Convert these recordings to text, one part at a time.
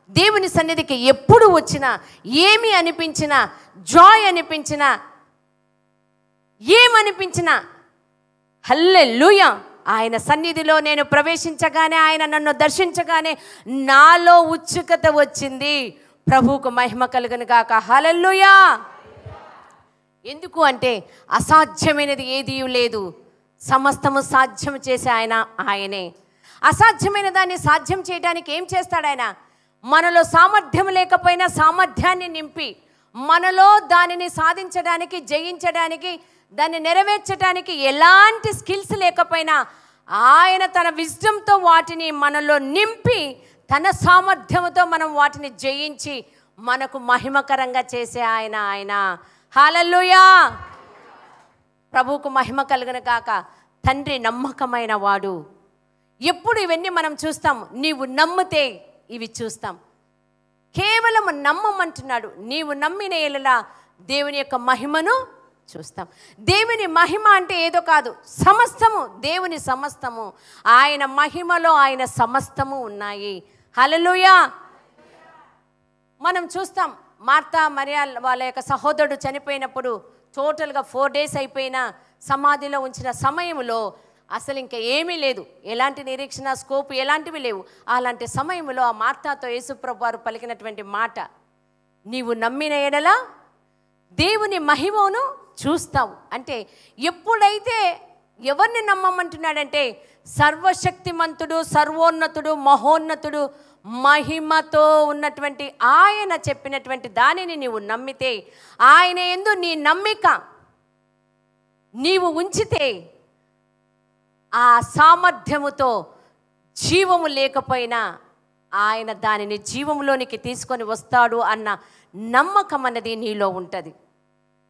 దేవుని సన్నిధికి ఎప్పుడు వచ్చినా, ఏమి అనిపించినా, జాయ్ అనిపించినా, ఏమనిపించినా, హల్లెలూయా, ఆయన సన్నిధిలో నేను ప్రవేశించగానే, ఆయన నన్ను దర్శించగానే నాలో ఉత్సుకత వచ్చింది. ప్రభువుకు మహిమ కలుగును గాక. హల్లెలూయా. ఎందుకు అంటే అసాధ్యమైనది ఏదీ లేదు, సమస్తము సాధ్యం చేసే ఆయనే. అసాధ్యమైన దాన్ని సాధ్యం చేయడానికి ఏం చేస్తాడు ఆయన? మనలో సామర్థ్యం లేకపోయినా సామర్థ్యాన్ని నింపి, మనలో దానిని సాధించడానికి, జయించడానికి, దాన్ని నెరవేర్చడానికి ఎలాంటి స్కిల్స్ లేకపోయినా ఆయన తన విజ్డమ్తో వాటిని మనలో నింపి, తన సామర్థ్యంతో మనం వాటిని జయించి మనకు మహిమకరంగా చేసే ఆయన. హల్లెలూయా. ప్రభువుకు మహిమ కలుగును గాక. తండ్రి నమ్మకమైన వాడు. ఎప్పుడు ఇవన్నీ మనం చూస్తాం. నీవు నమ్మితే ఇవి చూస్తాం. కేవలం నమ్మమంటున్నాడు. నీవు నమ్మిన ఎడల దేవుని యొక్క మహిమను చూస్తాం. దేవుని మహిమ అంటే ఏదో కాదు, సమస్తము దేవుని సమస్తము. ఆయన మహిమలో ఆయన సమస్తము ఉన్నాయి. హల్లెలూయా. మనం చూస్తాం, మార్తా మరియా వాళ్ళ యొక్క సహోదరుడు చనిపోయినప్పుడు టోటల్గా 4 days అయిపోయినా సమాధిలో ఉంచిన సమయంలో అసలు ఇంకా ఏమీ లేదు, ఎలాంటి నిరీక్షణ, స్కోప్ ఎలాంటివి లేవు. అలాంటి సమయంలో ఆ మార్తాతో యేసుప్రభు వారు పలికినటువంటి మాట, నీవు నమ్మిన ఎడల దేవుని మహిమను చూస్తావు. అంటే ఎప్పుడైతే ఎవరిని నమ్మమంటున్నాడంటే, సర్వశక్తిమంతుడు, సర్వోన్నతుడు, మహోన్నతుడు, మహిమతో ఉన్నటువంటి ఆయన చెప్పినటువంటి దానిని నీవు నమ్మితే, ఆయన యందు నీ నమ్మిక నీవు ఉంచితే, ఆ సామర్థ్యముతో జీవము లేకపోయినా ఆయన దానిని జీవంలోనికి తీసుకొని వస్తాడు అన్న నమ్మకం అన్నది నీలో ఉంటుంది.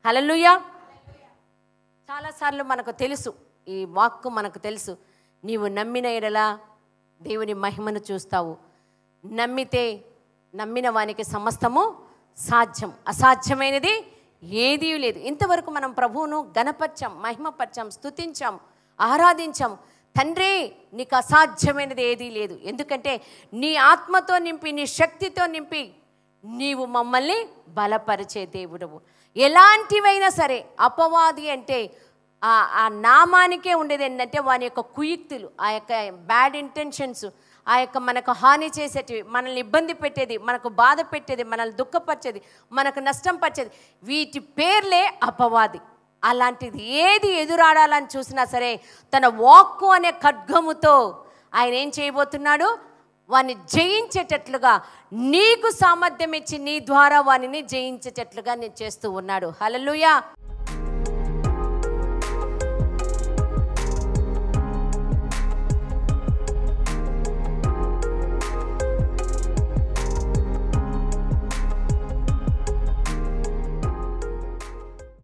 హల్లెలూయా. చాలాసార్లు మనకు తెలుసు, ఈ వాక్కు మనకు తెలుసు, నీవు నమ్మిన ఎడల దేవుని మహిమను చూస్తావు. నమ్మితే నమ్మిన వానికి సమస్తము సాధ్యం, అసాధ్యమైనది ఏదీ లేదు. ఇంతవరకు మనం ప్రభువును గణపరిచాం, మహిమపరిచాం, స్తుతించాం, ఆరాధించాం. తండ్రి, నీకు అసాధ్యమైనది ఏదీ లేదు. ఎందుకంటే నీ ఆత్మతో నింపి, నీ శక్తితో నింపి నీవు మమ్మల్ని బలపరిచే దేవుడవు. ఎలాంటివైనా సరే, అపవాది అంటే ఆ నామానికే ఉండేది ఏంటంటే వాని యొక్క కుయుక్తులు, ఆ యొక్క బ్యాడ్ ఇంటెన్షన్స్, ఆ యొక్క మనకు హాని చేసేటివి, మనల్ని ఇబ్బంది పెట్టేది, మనకు బాధ పెట్టేది, మనల్ని దుఃఖపరిచేది, మనకు నష్టం పరిచేది, వీటి పేర్లే అపవాది. అలాంటిది ఏది ఎదురాడాలని చూసినా సరే తన వాక్కు అనే ఖడ్గముతో ఆయన ఏం చేయబోతున్నాడు? వాని జయించేటట్లుగా, నీకు సామర్థ్యం ఇచ్చి నీ ద్వారా వానిని జయించేటట్లుగా నేను చేస్తూ ఉన్నాడు. హల్లెలూయా.